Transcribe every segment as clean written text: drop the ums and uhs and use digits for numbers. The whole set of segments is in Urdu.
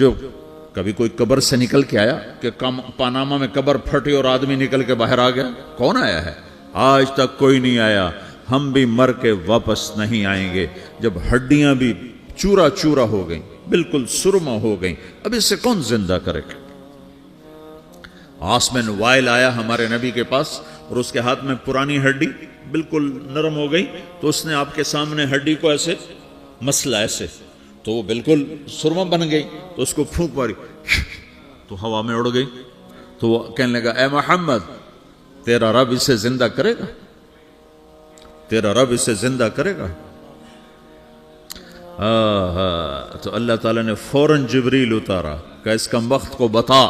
جو کبھی کوئی قبر سے نکل کے آیا کہ پاناما میں قبر پھٹی اور آدمی نکل کے باہر آ گیا؟ کون آیا ہے؟ آج تک کوئی نہیں آیا۔ ہم بھی مر کے واپس نہیں آئیں گے۔ جب ہڈیاں بھی چورا چورا ہو گئیں، بالکل سرما ہو گئیں، اب اس سے کون زندہ کرے گا؟ عاص بن وائل آیا ہمارے نبی کے پاس اور اس کے ہاتھ میں پرانی ہڈی بالکل نرم ہو گئی، تو اس نے آپ کے سامنے ہڈی کو ایسے مسلا، ایسے، تو وہ بالکل سرما بن گئی، تو اس کو پھونک ماری تو ہوا میں اڑ گئی۔ تو وہ کہنے لگا اے محمد، تیرا رب اسے زندہ کرے گا؟ تیرا رب اسے زندہ کرے گا؟ تو اللہ تعالیٰ نے فوراً جبریل اتارا کہ اس کم وقت کو بتا،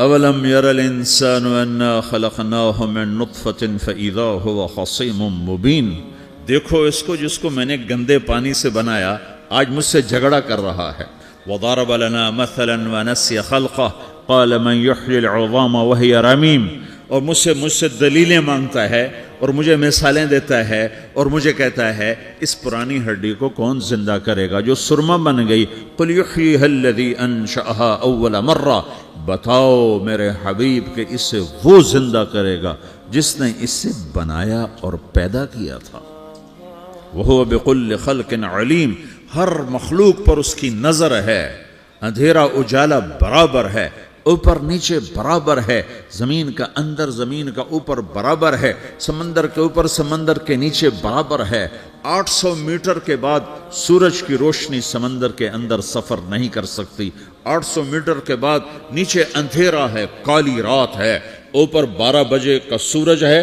اولم یر الانسان انا خلقناہ من نطفۃ فاذا هو خصیم مبین، دیکھو اس کو جس کو میں نے گندے پانی سے بنایا آج مجھ سے جھگڑا کر رہا ہے۔ وضرب لنا مثلا ونسی خلقہ قال من یحیی العظام وہی رمیم، اور مجھ سے دلیلیں مانگتا ہے اور مجھے مثالیں دیتا ہے اور مجھے کہتا ہے اس پرانی ہڈی کو کون زندہ کرے گا جو سرما بن گئی؟ قل یحییھا الذی انشأھا اول مرہ، بتاؤ میرے حبیب کہ اسے وہ زندہ کرے گا جس نے اسے بنایا اور پیدا کیا تھا۔ وہو بکل خلق علیم، ہر مخلوق پر اس کی نظر ہے، اندھیرا اجالا برابر ہے، اوپر نیچے برابر ہے، زمین کا اندر زمین کا اوپر برابر ہے، سمندر کے اوپر سمندر کے نیچے برابر ہے۔ 800 میٹر کے بعد سورج کی روشنی سمندر کے اندر سفر نہیں کر سکتی، 800 میٹر کے بعد نیچے اندھیرا ہے، کالی رات ہے، اوپر 12 بجے کا سورج ہے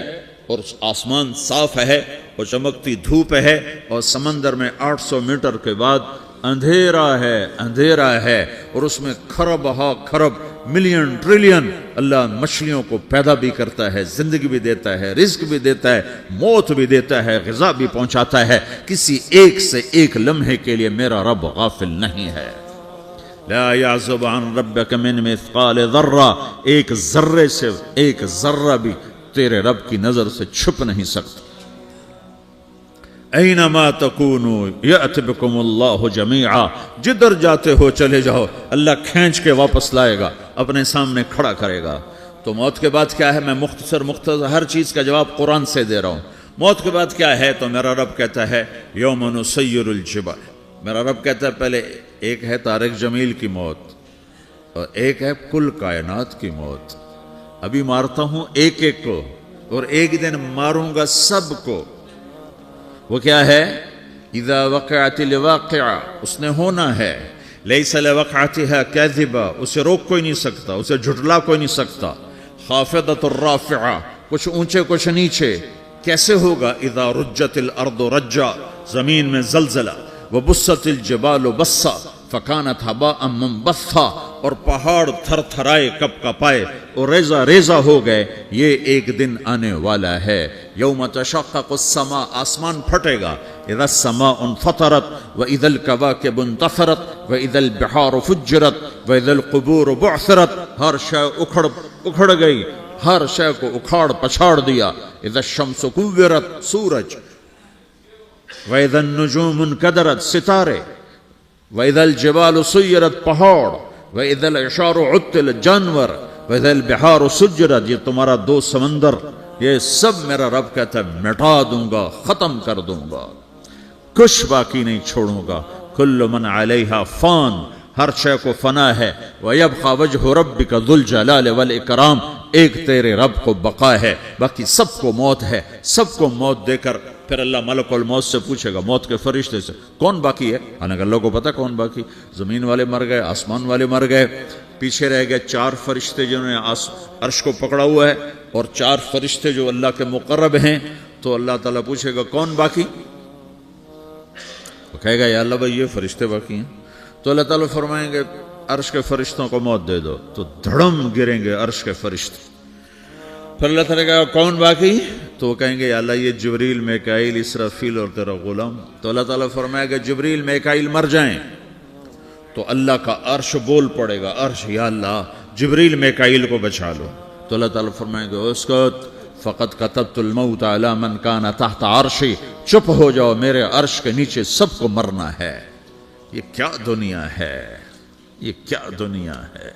اور آسمان صاف ہے اور چمکتی دھوپ ہے، اور سمندر میں 800 میٹر کے بعد اندھیرا ہے اور اس میں کھرب ہا کھرب ملین ٹریلین اللہ مچھلیوں کو پیدا بھی کرتا ہے، زندگی بھی دیتا ہے، رزق بھی دیتا ہے، موت بھی دیتا ہے، غذا بھی پہنچاتا ہے۔ کسی ایک سے ایک لمحے کے لیے میرا رب غافل نہیں ہے۔ لا يعزب عن ربك من مثقال ذرہ، ایک ذرے سے ایک ذرہ بھی تیرے رب کی نظر سے چھپ نہیں سکتا۔ اینما تکونوا یأت بکم اللہ جمیعا، جدھر جاتے ہو چلے جاؤ، اللہ کھینچ کے واپس لائے گا، اپنے سامنے کھڑا کرے گا۔ تو موت کے بعد کیا ہے؟ میں مختصر ہر چیز کا جواب قرآن سے دے رہا ہوں۔ موت کے بعد کیا ہے؟ تو میرا رب کہتا ہے یوم نسیر الجبال، میرا رب کہتا ہے پہلے ایک ہے طارق جمیل کی موت اور ایک ہے کل کائنات کی موت۔ ابھی مارتا ہوں ایک ایک کو اور ایک دن ماروں گا سب کو۔ وہ کیا ہے؟ اذا وقعت الواقعہ، اس نے ہونا ہے، لیس لوقعتها کاذبہ، اسے روک کوئی نہیں سکتا، اسے جھٹلا کوئی نہیں سکتا۔ خافضۃ الرافعہ، کچھ اونچے کچھ نیچے۔ کیسے ہوگا؟ اذا رجت الارض رجا، زمین میں زلزلہ، وبست الجبال بسا فکانت ہباء منبثا، اور پہاڑ تھر تھرائے کپ کپائے اور ریزہ ریزہ ہو گئے۔ یہ ایک دن آنے والا ہے۔ یوم تشقق السماء، آسمان پھٹے گا۔ اذا السماء انفطرت واذا الكواكب انتثرت واذا البحار فجرت واذا القبور بعثرت، ہر شے اکھڑ گئی، ہر شے کو اکھاڑ پچھاڑ دیا۔ اذا الشمس كورت، سورج، واذا النجوم انكدرت، ستارے، وَإِذَا الْجِبَالُ سُيِّرَتْ، پہاڑ، وَإِذَا الْعِشَارُ عُطِّلَتْ، جانور، وَإِذَا الْبِحَارُ سُجِّرَتْ، یہ تمہارا دو سمندر، یہ سب میرا رب کہتا ہے مٹا دوں گا، ختم کر دوں گا، کچھ باقی نہیں چھوڑوں گا۔ كُلُّ مَنْ عَلَيْهَا فان، ہر شے کو فنا ہے۔ وَيَبْقَى وَجْهُ رَبِّكَ ذُو الْجَلَالِ وَالْإِكْرَامِ، ایک تیرے رب کو بقا ہے، باقی سب کو موت ہے۔ سب کو موت دے کر پھر اللہ ملک الموت سے پوچھے گا، موت کے فرشتے سے، کون باقی ہے؟ حالانکہ اللہ کو پتا کون باقی۔ زمین والے مر گئے، آسمان والے مر گئے، پیچھے رہ گئے 4 فرشتے جنہوں نے عرش کو پکڑا ہوا ہے، اور 4 فرشتے جو اللہ کے مقرب ہیں۔ تو اللہ تعالیٰ پوچھے گا کون باقی؟ وہ کہے گا یا اللہ بھائی یہ فرشتے باقی ہیں۔ تو اللہ تعالیٰ فرمائیں گے عرش کے فرشتوں کو موت دے دو، تو دھڑم گریں گے عرش کے فرشتے۔ پھر اللہ تعالیٰ کہا کون باقی؟ تو وہ کہیں گے یا اللہ یہ جبریل، میکائیل، اسرافیل اور تیرا غلام۔ تو اللہ تعالیٰ فرمائے گا جبریل میکائیل مر جائیں، تو اللہ کا عرش بول پڑے گا، عرش یا اللہ جبریل میکائیل کو بچا لو۔ تو اللہ تعالیٰ فرمائے گا اسکت فقط کتبت الموت علی من کان تحت عرشی، چپ ہو جاؤ، میرے عرش کے نیچے سب کو مرنا ہے۔ یہ کیا دنیا ہے، یہ کیا دنیا ہے؟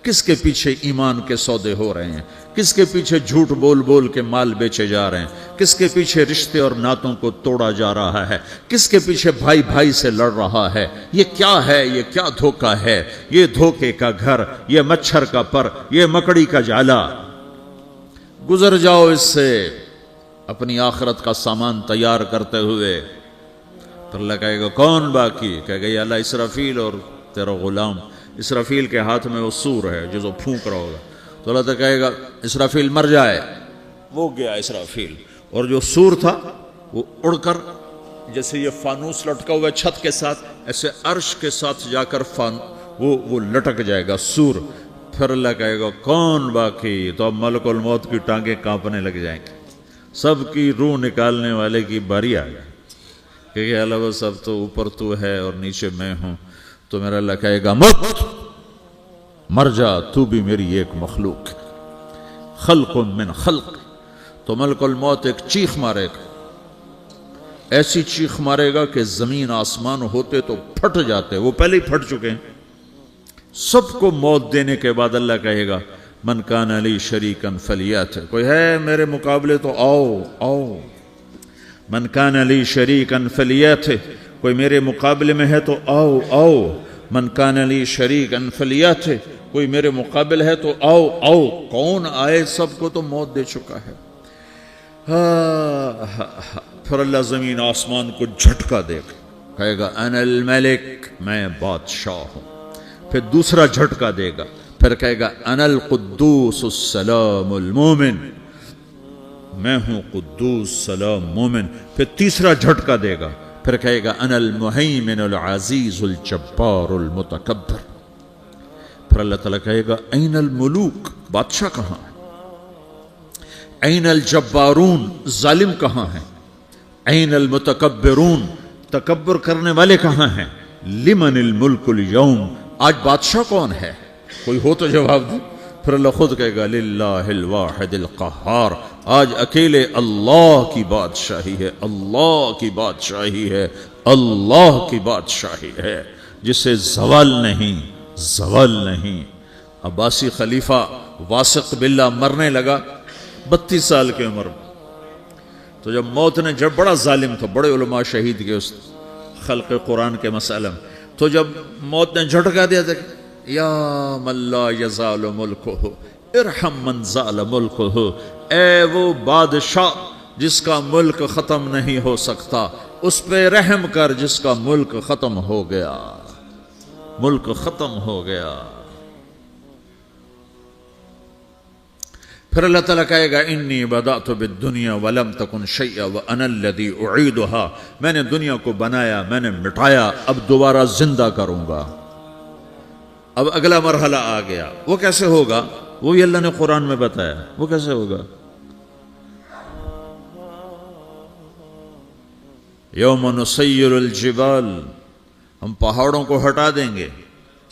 کس کے پیچھے ایمان کے سودے ہو رہے ہیں؟ کس کے پیچھے جھوٹ بول بول کے مال بیچے جا رہے ہیں؟ کس کے پیچھے رشتے اور ناتوں کو توڑا جا رہا ہے؟ کس کے پیچھے بھائی بھائی سے لڑ رہا ہے؟ یہ کیا ہے؟ یہ کیا دھوکہ ہے؟ یہ دھوکے کا گھر، یہ مچھر کا پر، یہ مکڑی کا جالا۔ گزر جاؤ اس سے اپنی آخرت کا سامان تیار کرتے ہوئے۔ تو اللہ کہے گا کون باقی؟ کہے گا یا اللہ اسرافیل اور تیرا غلام۔ اسرافیل کے ہاتھ میں وہ سور ہے جو پھونک رہا ہوگا، تو اللہ تعالیٰ کہے گا اسرافیل مر جائے، وہ گیا اسرافیل، اور جو سور تھا وہ اڑ کر جیسے یہ فانوس لٹکا ہوا ہے چھت کے ساتھ، ایسے عرش کے ساتھ جا کر وہ لٹک جائے گا سور۔ پھر اللہ کہے گا کون باقی؟ تو اب ملک الموت کی ٹانگیں کانپنے لگ جائیں گے، سب کی روح نکالنے والے کی باری آ گئی، کہ اللہ وہ سب تو اوپر تو ہے اور نیچے میں ہوں۔ تو میرا اللہ کہے گا مت، مر جا، تو بھی میری ایک مخلوق، خلق من خلق۔ تو ملک الموت ایک چیخ مارے گا، ایسی چیخ مارے گا کہ زمین آسمان ہوتے تو پھٹ جاتے، وہ پہلے ہی پھٹ چکے ہیں۔ سب کو موت دینے کے بعد اللہ کہے گا من کان لی شریکا فلیات، کوئی ہے میرے مقابلے تو آؤ آؤ۔ من کان لی شریکا فلیات، کوئی میرے مقابلے میں ہے تو آؤ آؤ۔ من کان لی شریکا فلیات، کوئی میرے مقابل ہے تو آؤ آؤ۔ کون آئے؟ سب کو تو موت دے چکا ہے۔ پھر اللہ زمین آسمان کو جھٹکا دے گا، کہے گا انا الملک، میں بادشاہ ہوں۔ پھر دوسرا جھٹکا دے گا، پھر کہے گا انا القدوس السلام المومن، میں ہوں قدوس سلام مومن۔ پھر تیسرا جھٹکا دے گا، پھر کہے گا انا المہیمن العزیز الجبار المتکبر۔ پھر اللہ تعالیٰ کہے گا این الملوک، بادشاہ کہاں ہے؟ این الجبارون، ظالم کہاں ہیں؟ این المتکبرون، تکبر کرنے والے کہاں ہیں؟ لمن الملک اليوم، آج بادشاہ کون ہے؟ کوئی ہو تو جواب دے۔ پھر اللہ خود کہے گا للہ الواحد القہار، آج اکیلے اللہ کی بادشاہی ہے، اللہ کی بادشاہی ہے، اللہ کی بادشاہی ہے، جسے زوال نہیں، زوال نہیں۔ عباسی خلیفہ واثق باللہ مرنے لگا 32 سال کی عمر میں، تو جب موت نے، جب بڑا ظالم تھا، بڑے علماء شہید کے اس خلق قرآن کے مسئلہ میں، تو جب موت نے جھٹکا دیا تھا یا من لا یزال ملکہ ارحم من زال ملکہ، اے وہ بادشاہ جس کا ملک ختم نہیں ہو سکتا، اس پہ رحم کر جس کا ملک ختم ہو گیا، ملک ختم ہو گیا۔ پھر اللہ تعالیٰ کہے گا انی بدأت بالدنیا ولم تکن شیئا وانا الذی اعیدها، میں نے دنیا کو بنایا، میں نے مٹایا، اب دوبارہ زندہ کروں گا۔ اب اگلا مرحلہ آ گیا، وہ کیسے ہوگا؟ وہ بھی اللہ نے قرآن میں بتایا، وہ کیسے ہوگا؟ یوم نسیر الجبال، ہم پہاڑوں کو ہٹا دیں گے،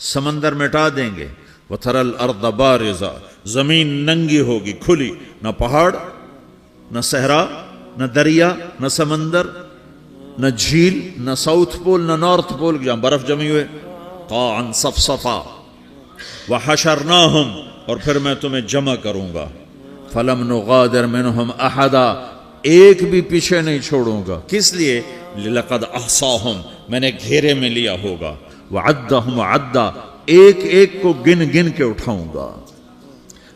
سمندر مٹا دیں گے، وتری الارض بارزہ، زمین ننگی ہوگی، کھلی، نہ پہاڑ، نہ صحرا، نہ دریا، نہ سمندر، نہ جھیل، نہ ساؤتھ پول، نہ نارتھ پول جہاں برف جمی ہوئے، قاعا صفصفا، وحشرناہم، اور پھر میں تمہیں جمع کروں گا، فلم نغادر منہم احدا، ایک بھی پیچھے نہیں چھوڑوں گا، کس لیے؟ لقد احصاہم، میں نے گھیرے میں لیا ہوگا، وعدہم عدا، ایک ایک کو گن گن کے اٹھاؤں گا،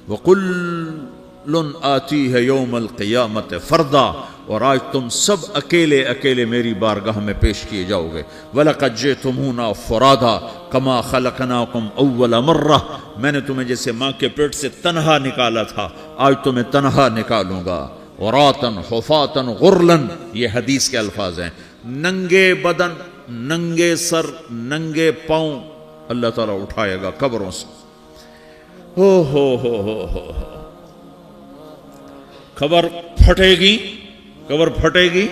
وَقُلٌ آتِيهَ يَوْمَ الْقِيَامَةِ فَرْدًا، اور آج تم سب اکیلے اکیلے میری بارگاہ میں پیش کیے جاؤ گے، وَلَقَدْ جِئْتُمُونَا فُرَادًا كَمَا خَلَقْنَاكُمْ أَوَّلَ مَرَّةٍ، میں نے تمہیں جیسے ماں کے پیٹ سے تنہا نکالا تھا، آج تمہیں تنہا نکالوں گا، عُرَاةً حُفَاةً غُرْلًا، یہ حدیث کے الفاظ ہیں، ننگے بدن، ننگے سر، ننگے پاؤں اللہ تعالیٰ اٹھائے گا قبروں سے۔ ہو خبر پھٹے گی، قبر پھٹے گی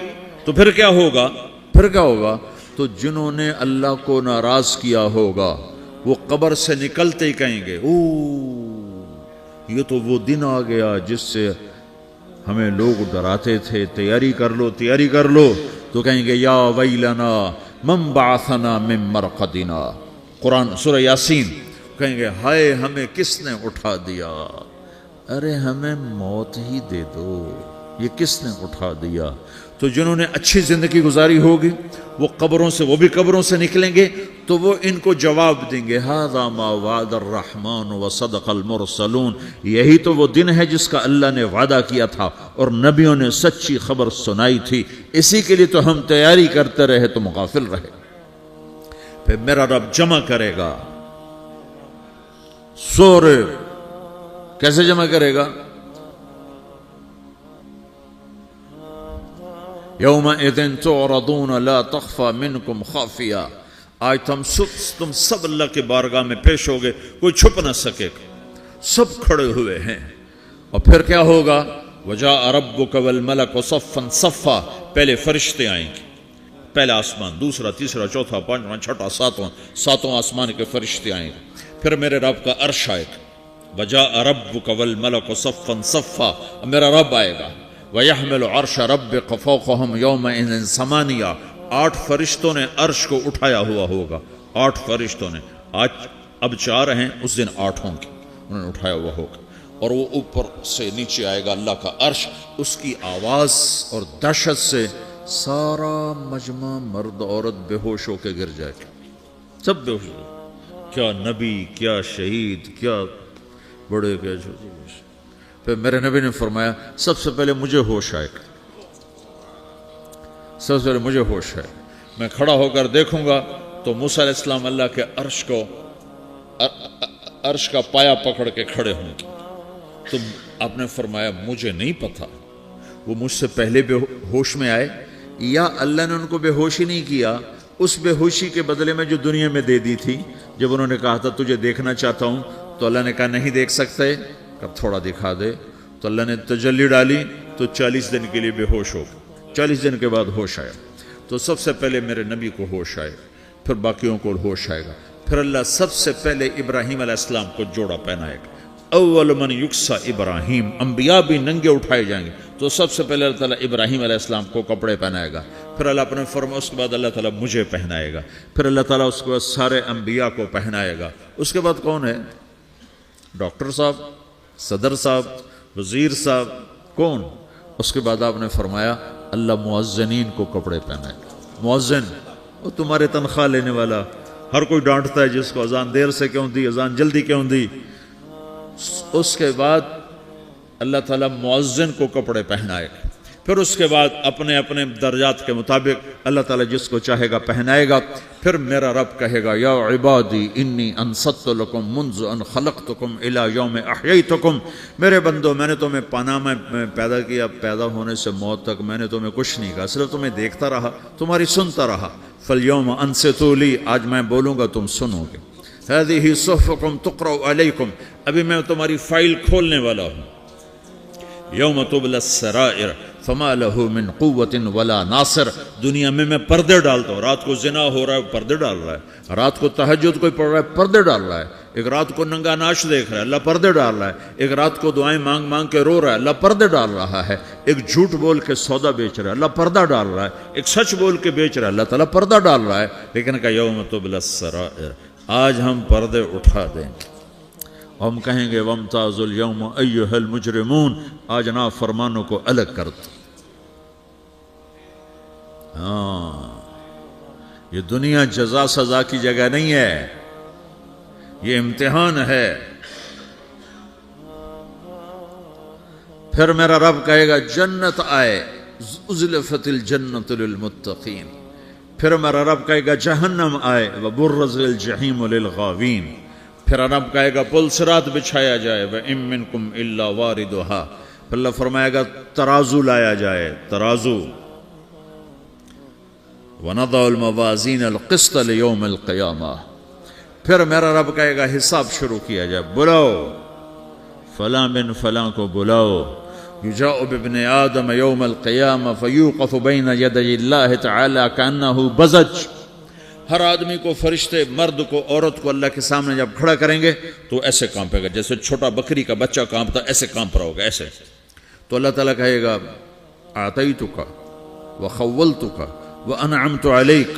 تو پھر کیا ہوگا؟ پھر کیا ہوگا؟ تو جنہوں نے اللہ کو ناراض کیا ہوگا وہ قبر سے نکلتے ہی کہیں گے یہ تو وہ دن آ گیا جس سے ہمیں لوگ ڈراتے تھے، تیاری کر لو تیاری کر لو، تو کہیں گے یا ویلنا من بعثنا من مرقدنا، قرآن سورہ یاسین، کہیں گے ہائے ہمیں کس نے اٹھا دیا، ارے ہمیں موت ہی دے دو، یہ کس نے اٹھا دیا؟ تو جنہوں نے اچھی زندگی گزاری ہوگی وہ قبروں سے، وہ بھی قبروں سے نکلیں گے تو وہ ان کو جواب دیں گے ھذا ما وعد الرحمن وصدق المرسلون، یہی تو وہ دن ہے جس کا اللہ نے وعدہ کیا تھا اور نبیوں نے سچی خبر سنائی تھی، اسی کے لیے تو ہم تیاری کرتے رہے تم غافل رہے۔ پھر میرا رب جمع کرے گا سورے، کیسے جمع کرے گا؟ یومئذ تعرضون لا تخفى منکم خافیہ، آج تم سب اللہ کے بارگاہ میں پیش ہوگے، کوئی چھپ نہ سکے گا، سب کھڑے ہوئے ہیں۔ اور پھر کیا ہوگا؟ وجاء ربک والملک صفا صفا، پہلے فرشتے آئیں گے، پہلا آسمان، دوسرا، تیسرا، چوتھا، پانچواں، چھٹا، ساتواں آسمان کے فرشتے آئیں گے، پھر میرے رب کا عرش آئے گا، وجاء ربک والملک صفا صفا، میرا رب آئے گا، وَيَحْمِلُ عَرْشَ رَبِّكَ فَوْقَهُمْ يَوْمَئِذٍ ثَمَانِيَةٌ، 8 فرشتوں نے عرش کو اٹھایا ہوا ہوگا، 8 فرشتوں نے، آج اب 4 ہیں، اس دن 8 ہوں گے، انہوں نے اٹھایا ہوا ہوگا، اور وہ اوپر سے نیچے آئے گا اللہ کا عرش، اس کی آواز اور دہشت سے سارا مجمع مرد عورت بے ہوش ہو کے گر جائے گا، سب بے ہوش ہو، کیا نبی، کیا شہید، کیا بڑے، کیا چھوٹے۔ پھر میرے نبی نے فرمایا سب سے پہلے مجھے ہوش آئے گا، سب سے پہلے مجھے ہوش ہے، میں کھڑا ہو کر دیکھوں گا تو موسیٰ علیہ السلام اللہ کے عرش کا پایا پکڑ کے کھڑے ہوں گے۔ تو آپ نے فرمایا مجھے نہیں پتا وہ مجھ سے پہلے بے ہوش میں آئے یا اللہ نے ان کو بے ہوش ہی نہیں کیا، اس بے ہوشی کے بدلے میں جو دنیا میں دے دی تھی، جب انہوں نے کہا تھا تجھے دیکھنا چاہتا ہوں تو اللہ نے کہا نہیں دیکھ سکتے، کب تھوڑا دکھا دے، تو اللہ نے تجلی ڈالی تو 40 دن کے لیے بے ہوش ہو گئے، 40 دن کے بعد ہوش آیا۔ تو سب سے پہلے میرے نبی کو ہوش آئے، پھر باقیوں کو ہوش آئے گا، پھر اللہ سب سے پہلے ابراہیم علیہ السلام کو جوڑا پہنائے گا، اول من یکسا ابراہیم، انبیاء بھی ننگے اٹھائے جائیں گے، تو سب سے پہلے اللہ تعالیٰ ابراہیم علیہ السلام کو کپڑے پہنائے گا، پھر اللہ اپنے فرما، اس کے بعد اللہ تعالیٰ مجھے پہنائے گا، پھر اللہ تعالیٰ اس کے بعد سارے انبیاء کو پہنائے گا۔ اس کے بعد کون ہے؟ ڈاکٹر صاحب، صدر صاحب، وزیر صاحب، کون؟ اس کے بعد آپ نے فرمایا اللہ مؤذنین کو کپڑے پہنائے گا۔ مؤذن وہ تمہارے تنخواہ لینے والا، ہر کوئی ڈانٹتا ہے جس کو اذان دیر سے کیوں دی، اذان جلدی کیوں دی۔ اس کے بعد اللہ تعالیٰ مؤذن کو کپڑے پہنائے گا، پھر اس کے بعد اپنے اپنے درجات کے مطابق اللہ تعالیٰ جس کو چاہے گا پہنائے گا۔ پھر میرا رب کہے گا یا عبادی انی انصت لکم منذ ان خلقتکم الی یوم احییتکم، میرے بندو میں نے تمہیں پاناما میں پیدا کیا، پیدا ہونے سے موت تک میں نے تمہیں کچھ نہیں کہا، صرف تمہیں دیکھتا رہا، تمہاری سنتا رہا، فالیوم انصتوا لی، آج میں بولوں گا تم سنو گے، ہذہ صحفکم تقرأ علیکم، ابھی میں تمہاری فائل کھولنے والا ہوں، یوم تبلی السرائر فما له من قوت ولا ناصر، دنیا میں پردے ڈالتا ہوں، رات کو زنا ہو رہا ہے پردے ڈال رہا ہے، رات کو تہجد کوئی پڑھ رہا ہے پردے ڈال رہا ہے، ایک رات کو ننگا ناچ دیکھ رہا ہے اللہ پردے ڈال رہا ہے، ایک رات کو دعائیں مانگ مانگ کے رو رہا ہے اللہ پردے ڈال رہا ہے، ایک جھوٹ بول کے سودا بیچ رہا ہے اللہ پردہ ڈال رہا ہے، ایک سچ بول کے بیچ رہا ہے اللہ تعالیٰ پردہ ڈال رہا ہے، لیکن کہ یوم تبلی السرائر، آج ہم پردے اٹھا دیں گے، ہم کہیں گے وامتازوا اليوم ایھا المجرمون، آج نافرمانوں کو الگ کر دو۔ ہاں، یہ دنیا جزا سزا کی جگہ نہیں ہے، یہ امتحان ہے۔ پھر میرا رب کہے گا جنت آئے، ازلفت الجنت للمتقین، پھر میرا رب کہے گا جہنم آئے، وبرزت الجحیم للغاوین، پھر رب کہے گا پل صراط بچھایا جائے، وَإِن مِّنكُمْ إِلَّا وَارِدُهَا، پھر اللہ فرمائے گا ترازو لایا جائے، ترازو، وَنَضَعُ الْمَوَازِينَ الْقِسْطَ لِيَوْمِ الْقِيَامَةِ، پھر میرا رب کہے گا حساب شروع کیا جائے، بلاؤ فلاں بن فلاں کو بلاؤ، یجاء بابن آدم یوم القیامہ فیوقف بین یدی اللہ تعالی کأنہ بزج، ہر آدمی کو، فرشتے، مرد کو، عورت کو اللہ کے سامنے جب کھڑا کریں گے تو ایسے کانپے گا جیسے چھوٹا بکری کا بچہ کانپتا، ایسے کانپ رہا ہوگا ایسے۔ تو اللہ تعالیٰ کہے گا اعطیتک وخولتک وانعمت علیک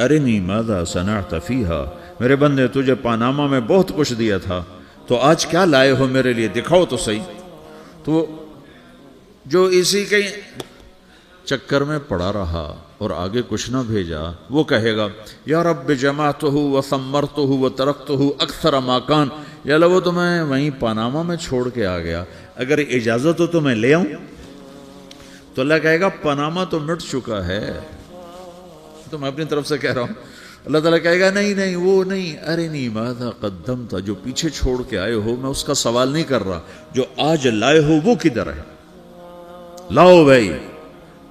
ارنی ماذا صنعت فیہا، میرے بندے تجھے پاناما میں بہت کچھ دیا تھا، تو آج کیا لائے ہو میرے لیے، دکھاؤ تو صحیح۔ تو جو اسی کے چکر میں پڑا رہا اور آگے کچھ نہ بھیجا، وہ کہے گا یا رب جمعتہ وثمرتہ وترکتہ اکثر ما کان، یا اللہ وہ تو میں وہیں پاناما میں چھوڑ کے آ گیا، اگر اجازت ہو تو میں لے آؤں؟ تو اللہ کہے گا پاناما تو مٹ چکا ہے، تو میں اپنی طرف سے کہہ رہا ہوں۔ اللہ تعالیٰ کہے گا نہیں نہیں وہ نہیں، ارنی ماذا قدمت، جو پیچھے چھوڑ کے آئے ہو میں اس کا سوال نہیں کر رہا، جو آج لائے ہو وہ کدھر ہے؟ لاؤ بھائی،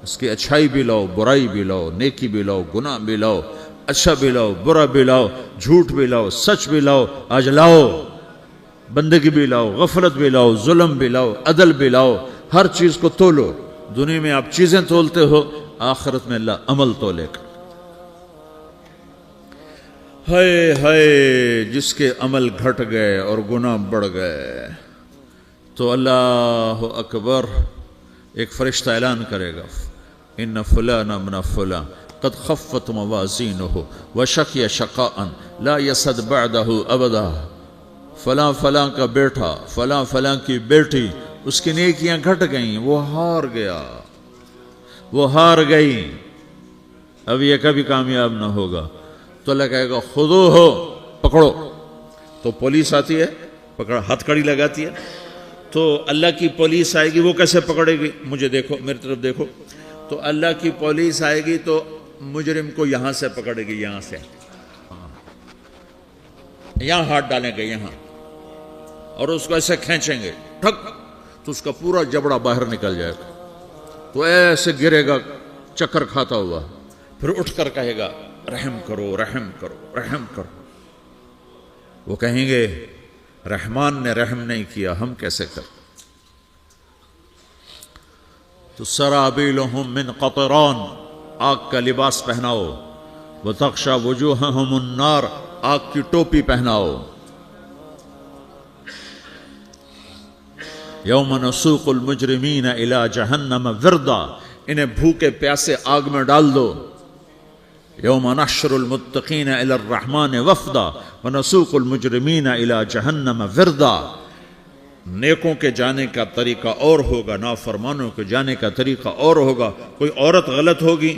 اس کی اچھائی بھی لاؤ، برائی بھی لاؤ، نیکی بھی لاؤ، گناہ بھی لاؤ، اچھا بھی لاؤ، برا بھی لاؤ، جھوٹ بھی لاؤ، سچ بھی لاؤ، آج لاؤ، بندگی بھی لاؤ، غفلت بھی لاؤ، ظلم بھی لاؤ، عدل بھی لاؤ، ہر چیز کو تولو۔ دنیا میں آپ چیزیں تولتے ہو، آخرت میں اللہ عمل تولے گا۔ ہائے ہائے جس کے عمل گھٹ گئے اور گناہ بڑھ گئے، تو اللہ اکبر، ایک فرشتہ اعلان کرے گا ان فلان ابن فلان قد خفت موازینہ وشقی شقاء لا یسد بعدہ ابدا، فلاں فلاں کا بیٹا، فلاں فلاں کی بیٹی، اس کی نیکیاں گھٹ گئیں، وہ ہار گیا، وہ ہار گئی، اب یہ کبھی کامیاب نہ ہوگا۔ تو اللہ کہے گا خودو ہو، پکڑو۔ تو پولیس آتی ہے، پکڑ ہتھ کڑی لگاتی ہے، تو اللہ کی پولیس آئے گی، وہ کیسے پکڑے گی؟ مجھے دیکھو، میری طرف دیکھو۔ تو اللہ کی پولیس آئے گی تو مجرم کو یہاں سے پکڑے گی، یہاں سے، یہاں ہاتھ ڈالیں گے یہاں، اور اس کو ایسے کھینچیں گے، ٹھک، تو اس کا پورا جبڑا باہر نکل جائے گا، تو ایسے گرے گا چکر کھاتا ہوا، پھر اٹھ کر کہے گا رحم کرو، رحم کرو، رحم کرو۔ وہ کہیں گے رحمان نے رحم نہیں کیا، ہم کیسے کریں؟ تو سرابیلہم من قطران، آگ کا لباس پہناؤ، وتغشا وجوہہم النار، آگ کی ٹوپی پہناؤ۔ یوم نسوق المجرمین الی جہنم وردا، انہیں بھوکے پیاسے آگ میں ڈال دو۔ یوم نحشر المتقین الی الرحمن وفدا ونسوق المجرمین الی جہنم وردا۔ نیکوں کے جانے کا طریقہ اور ہوگا، نافرمانوں کے جانے کا طریقہ اور ہوگا۔ کوئی عورت غلط ہوگی،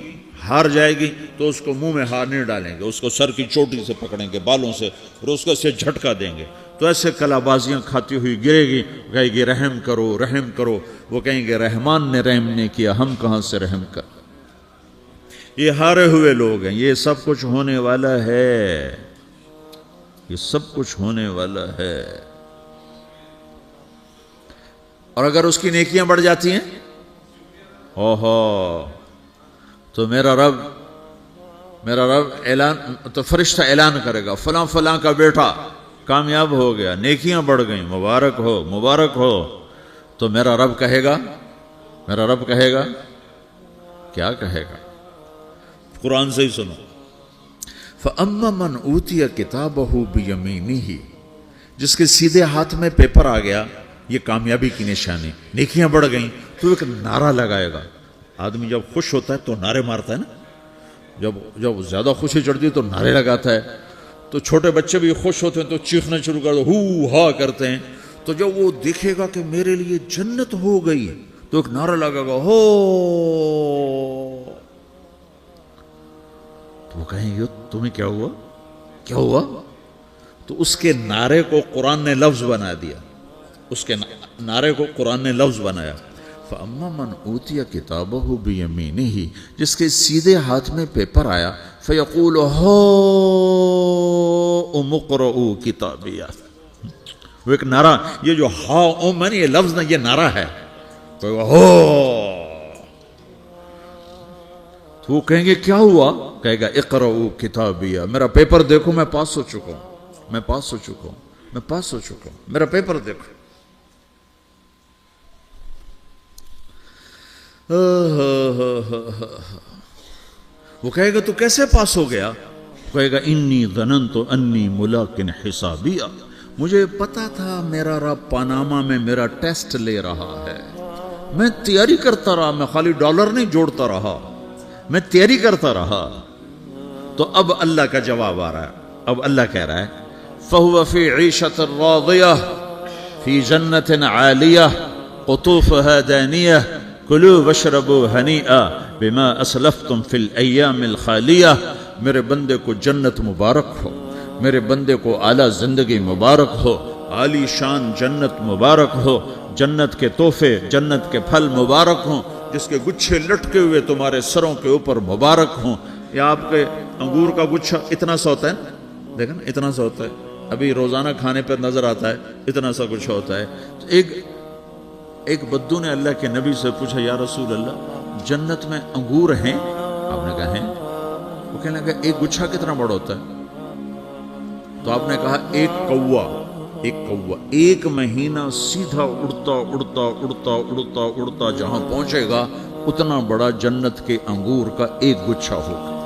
ہار جائے گی، تو اس کو منہ میں ہار نہیں ڈالیں گے، اس کو سر کی چوٹی سے پکڑیں گے، بالوں سے، اور اس کو سے جھٹکا دیں گے، تو ایسے کلا بازیاں کھاتی ہوئی گرے گی، کہے گی رحم کرو، رحم کرو۔ وہ کہیں گے رحمان نے رحم نہیں کیا، ہم کہاں سے رحم کر۔ یہ ہارے ہوئے لوگ ہیں، یہ سب کچھ ہونے والا ہے، یہ سب کچھ ہونے والا ہے۔ اور اگر اس کی نیکیاں بڑھ جاتی ہیں، اوہو، تو میرا رب اعلان، تو فرشتہ اعلان کرے گا فلاں فلاں کا بیٹا کامیاب ہو گیا، نیکیاں بڑھ گئیں، مبارک ہو، مبارک ہو۔ تو میرا رب کہے گا کیا کہے گا؟ قرآن سے ہی سنو۔ فَأَمَّا مَنْ أُوتِيَ كِتَابَهُ بِيَمِينِهِ، جس کے سیدھے ہاتھ میں پیپر آ گیا، یہ کامیابی کی نشانی، نیکیاں بڑھ گئیں، تو ایک نعرہ لگائے گا۔ آدمی جب خوش ہوتا ہے تو نعرے مارتا ہے نا، جب زیادہ خوشی چڑھتی ہے تو نعرے لگاتا ہے۔ تو چھوٹے بچے بھی خوش ہوتے ہیں تو چیخنا شروع کر دو، ہو ہا کرتے ہیں۔ تو جب وہ دیکھے گا کہ میرے لیے جنت ہو گئی، تو ایک نعرہ لگے گا، ہو، تو وہ کہیں گے تمہیں کیا ہوا، کیا ہوا؟ تو اس کے نعرے کو قرآن نے لفظ بنا دیا، اس کے نعرے کو قرآن نے لفظ بنایا۔ فَأَمَّا مَنْ أُوتِيَ كِتَابَهُ بِيَمِينِهِ، جس کے سیدھے ہاتھ میں پیپر آیا، فَيَقُولُ هَاؤْمُ اقْرَءُوا كِتَابِيَهْ، وہ ایک نعرہ، یہ جو ہا میں یہ لفظ نہ، یہ نعرہ ہے، تو وہ کہیں گے کیا ہوا؟ کہے گا اقرؤوا کتابیہ، میرا پیپر دیکھو، میں پاس ہو چکا ہوں، میں پاس ہو چکا ہوں، میں پاس ہو چکا ہوں، میرا پیپر دیکھو۔ وہ کہے گا تو کیسے پاس ہو گیا؟ کہے گا انی ظننت انی ملاق حسابیہ، مجھے پتا تھا میرا رب پاناما میں میرا ٹیسٹ لے رہا ہے، میں تیاری کرتا رہا، میں خالی ڈالر نہیں جوڑتا رہا، میں تیاری کرتا رہا۔ تو اب اللہ کا جواب آ رہا ہے، اب اللہ کہہ رہا ہے فَهُوَ فِي عِيشَةٍ رَاضِيَةٍ فِي جَنَّةٍ عَالِيَةٍ قُطُوفُهَا دَانِيَةٌ كُلُوا وَاشْرَبُوا هَنِيئًا بِمَا أَسْلَفْتُمْ فِي الْأَيَّامِ الْخَالِيَةِ میرے بندے کو جنت مبارک ہو، میرے بندے کو اعلیٰ زندگی مبارک ہو، عالی شان جنت مبارک ہو، جنت کے تحفے جنت کے پھل مبارک ہوں، جس کے گچھے لٹکے ہوئے تمہارے سروں کے اوپر مبارک ہوں۔ یا آپ کے انگور کا گچھا اتنا سا ہوتا ہے نا، دیکھیں نا اتنا سا ہوتا ہے، ابھی روزانہ کھانے پر نظر آتا ہے اتنا سا گچھا ہوتا ہے۔ تو ایک بدو نے اللہ کے نبی سے پوچھا یا رسول اللہ جنت میں انگور ہیں؟ آپ نے کہا ہیں۔ وہ کہنے لگا ایک گچھا کتنا بڑا ہوتا ہے؟ تو آپ نے کہا ایک مہینہ سیدھا اڑتا اڑتا اڑتا اڑتا اڑتا جہاں پہنچے گا اتنا بڑا جنت کے انگور کا ایک گچھا ہوگا۔